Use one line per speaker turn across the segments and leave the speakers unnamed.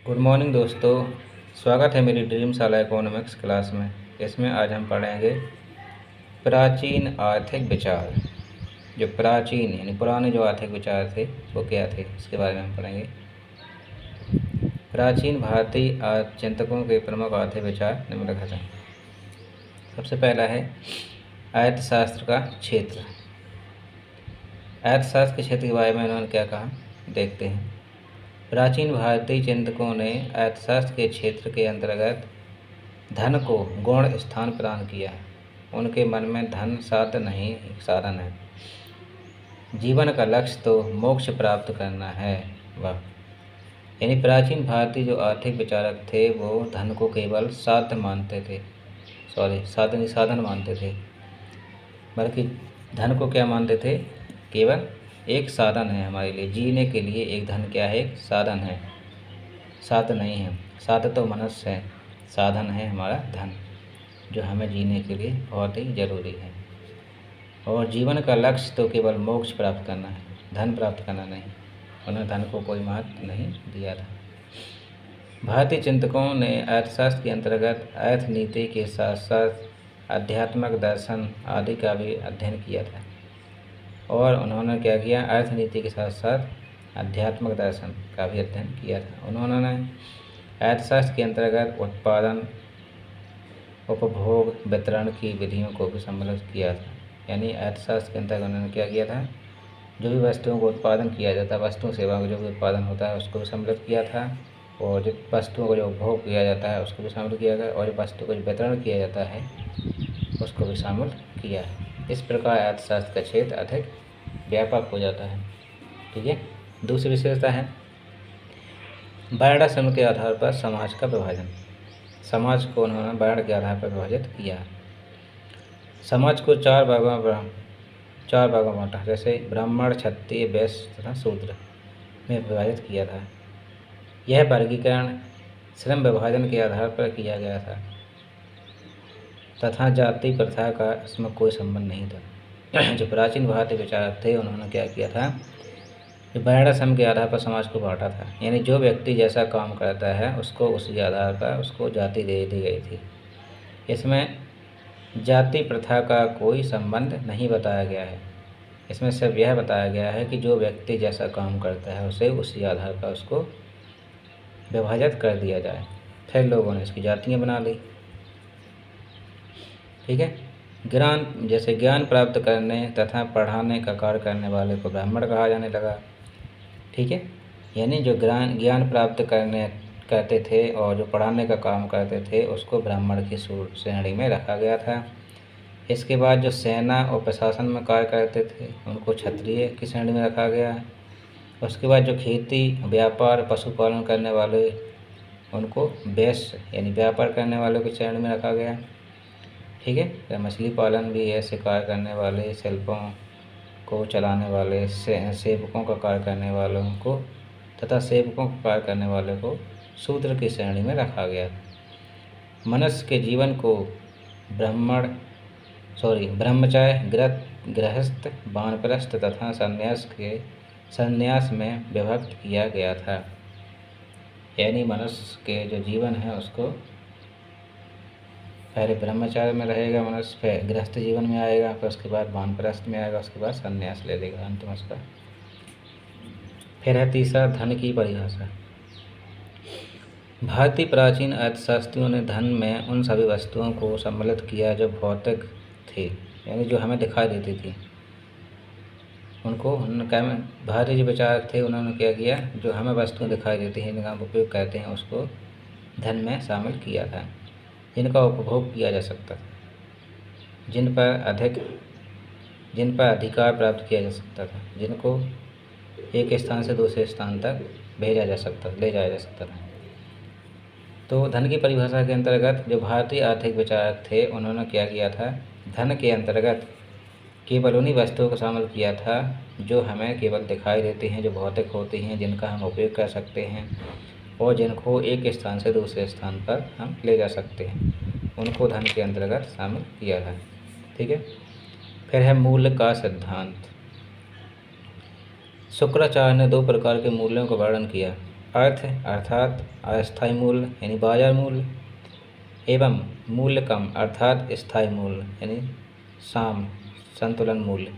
Good morning दोस्तों। स्वागत है मेरी ड्रीमशाला इकोनॉमिक्स क्लास में। इसमें आज हम पढ़ेंगे प्राचीन आर्थिक विचार। जो प्राचीन यानी पुराने जो आर्थिक विचार थे वो क्या थे, इसके बारे में हम पढ़ेंगे। प्राचीन भारतीय चिंतकों के प्रमुख आर्थिक विचार निम्नलिखित हैं। सबसे पहला है अर्थशास्त्र का क्षेत्र। अर्थशास्त्र के क्षेत्र के बारे में उन्होंने क्या कहा, देखते हैं। प्राचीन भारतीय चिंतकों ने अर्थशास्त्र के क्षेत्र के अंतर्गत धन को गौण स्थान प्रदान किया है। उनके मन में धन साधन नहीं, एक साधन है। जीवन का लक्ष्य तो मोक्ष प्राप्त करना है। वह यानी प्राचीन भारतीय जो आर्थिक विचारक थे वो धन को केवल साध्य मानते थे, साधन मानते थे, बल्कि धन को क्या मानते थे, केवल एक साधन है हमारे लिए जीने के लिए। एक धन क्या है, एक साधन है, साधन नहीं है। साधन तो मनुष्य है, साधन है हमारा धन, जो हमें जीने के लिए बहुत ही ज़रूरी है। और जीवन का लक्ष्य तो केवल मोक्ष प्राप्त करना है, धन प्राप्त करना नहीं। उन्होंने धन को कोई महत्व नहीं दिया था। भारतीय चिंतकों ने अर्थशास्त्र के अंतर्गत अर्थनीति के साथ साथ आध्यात्मिक दर्शन आदि का भी अध्ययन किया था। और उन्होंने क्या किया, अर्थनीति के साथ साथ आध्यात्मिक दर्शन का भी अध्ययन किया था। उन्होंने अर्थशास्त्र के अंतर्गत उत्पादन, उपभोग, वितरण की विधियों को भी सम्मिलित किया था। यानी अर्थशास्त्र के अंतर्गत उन्होंने क्या किया था, जो भी वस्तुओं को उत्पादन किया जाता है, वस्तु सेवा का जो भी उत्पादन होता है उसको भी सम्मिलित किया था। और जो वस्तुओं को जो उपभोग किया जाता है उसको भी शामिल किया गया, और जो वस्तु को जो वितरण किया जाता है उसको भी शामिल किया है। इस प्रकार अर्थशास्त्र का क्षेत्र अधिक व्यापक हो जाता है। ठीक है। दूसरी विशेषता है वर्ण श्रम के आधार पर समाज का विभाजन। समाज को उन्होंने वर्ण के आधार पर विभाजित किया। समाज को चार भागों में बांटा, जैसे ब्राह्मण, क्षत्रिय, वैश्य तथा शूद्र में विभाजित किया था। यह वर्गीकरण श्रम विभाजन के आधार पर किया गया था तथा जाति प्रथा का इसमें कोई संबंध नहीं था। जो प्राचीन भारतीय विचारक थे उन्होंने क्या किया था, जो वर्ण श्रम के आधार पर समाज को बांटा था। यानी जो व्यक्ति जैसा काम करता है उसको उसी आधार पर उसको जाति दे दी गई थी। इसमें जाति प्रथा का कोई संबंध नहीं बताया गया है। इसमें सिर्फ यह बताया गया है कि जो व्यक्ति जैसा काम करता है उसे उसी आधार पर उसको विभाजित कर दिया जाए। फिर लोगों ने इसकी जातियाँ बना ली। ठीक है। ज्ञान प्राप्त करने तथा पढ़ाने का कार्य करने वाले को ब्राह्मण कहा जाने लगा। ठीक है। यानी जो ज्ञान प्राप्त करते थे और जो पढ़ाने का काम करते थे उसको ब्राह्मण की श्रेणी में रखा गया था। इसके बाद जो सेना और प्रशासन में कार्य करते थे उनको क्षत्रिय की श्रेणी में रखा गया। उसके बाद जो खेती, व्यापार, पशुपालन करने वाले उनको वैश्य यानी व्यापार करने वालों की श्रेणी में रखा गया। ठीक है। मछली पालन भी है, शिकार करने वाले, शिल्पों को चलाने वाले, सेवकों का कार्य करने वालों को तथा सेवकों का कार्य करने वाले को शूद्र की श्रेणी में रखा गया। मनुष्य के जीवन को ब्रह्मचर्य, गृहस्थ, वानप्रस्थ तथा संन्यास में विभक्त किया गया था। यानी मनुष्य के जो जीवन है उसको पहले ब्रह्मचार्य में रहेगा मनुष्य, फिर गृहस्थ जीवन में आएगा, फिर उसके बाद वानप्रस्थ में आएगा, उसके बाद संन्यास ले लेगा अंतिम उसका। फिर है तीसरा धन की परिभाषा। भारतीय प्राचीन अर्थशास्त्रियों ने धन में उन सभी वस्तुओं को सम्मिलित किया जो भौतिक थी, यानी जो हमें दिखाई देती थी उनको। भारतीय जो विचारक थे उन्होंने क्या किया, जो हमें वस्तुएं दिखाई देती हैं जिनका हम उपयोग करते हैं उसको धन में शामिल किया था। जिनका उपभोग किया जा सकता था, जिन पर अधिकार प्राप्त किया जा सकता था, जिनको एक स्थान से दूसरे स्थान तक ले जाया जा सकता था। तो धन की परिभाषा के अंतर्गत जो भारतीय आर्थिक विचारक थे उन्होंने क्या किया था, धन के अंतर्गत केवल उन्हीं वस्तुओं को शामिल किया था जो हमें केवल दिखाई देती हैं, जो भौतिक होती हैं, जिनका हम उपयोग कर सकते हैं और जिनको एक स्थान से दूसरे स्थान पर हम ले जा सकते हैं, उनको धन के अंतर्गत शामिल किया था। ठीक है। फिर है मूल्य का सिद्धांत। शुक्राचार्य ने दो प्रकार के मूल्यों का वर्णन किया, अर्थ अर्थात अस्थायी मूल्य यानी बाजार मूल्य, एवं मूल्यकम अर्थात स्थायी मूल्य यानी संतुलन मूल्य।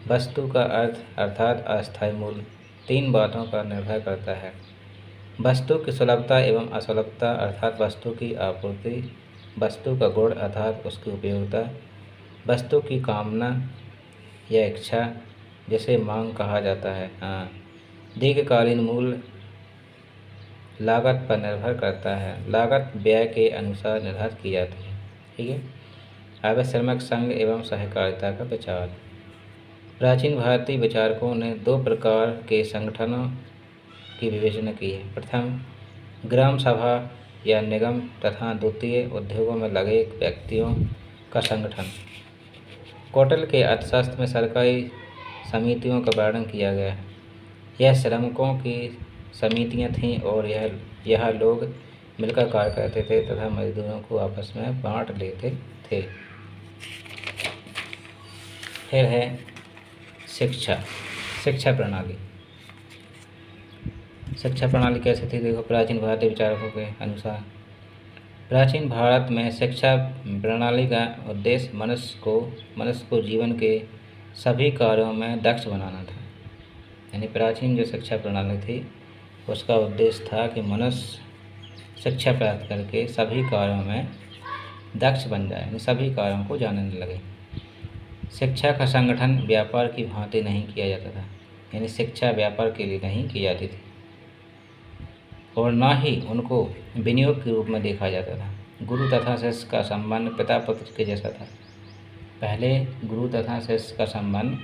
वस्तु का अर्थ अर्थात अस्थायी मूल्य तीन बातों पर निर्भर करता है। वस्तु की सुलभता एवं असुलभता अर्थात वस्तु की आपूर्ति, वस्तु का गुण अर्थात उसकी उपयोगिता, वस्तु की कामना या इच्छा जिसे मांग कहा जाता है। दीर्घकालीन मूल्य लागत पर निर्भर करता है। लागत व्यय के अनुसार निर्धारित की जाती है। ठीक है। अब श्रमिक संघ एवं सहकारिता का विचार। प्राचीन भारतीय विचारकों ने दो प्रकार के संगठनों की विवेचना की है। प्रथम ग्राम सभा या निगम तथा द्वितीय उद्योगों में लगे व्यक्तियों का संगठन। कौटिल्य के अर्थशास्त्र में सरकारी समितियों का वर्णन किया गया है। यह श्रमिकों की समितियां थीं और यह लोग मिलकर कार्य करते थे तथा मजदूरों को आपस में बांट लेते थे। फिर है शिक्षा प्रणाली। शिक्षा प्रणाली कैसे थी? देखो, प्राचीन भारतीय विचारकों के अनुसार प्राचीन भारत में शिक्षा प्रणाली का उद्देश्य मनुष्य को जीवन के सभी कार्यों में दक्ष बनाना था। यानी प्राचीन जो शिक्षा प्रणाली थी उसका उद्देश्य था कि मनुष्य शिक्षा प्राप्त करके सभी कार्यों में दक्ष बन जाए, यानी सभी कार्यों को जानने लगे। शिक्षा का संगठन व्यापार की भांति नहीं किया जाता था, यानी शिक्षा व्यापार के लिए नहीं की जाती थी और ना ही उनको विनियोग के रूप में देखा जाता था। गुरु तथा शिष्य का संबंध पिता पुत्र के जैसा था। पहले गुरु तथा शिष्य का संबंध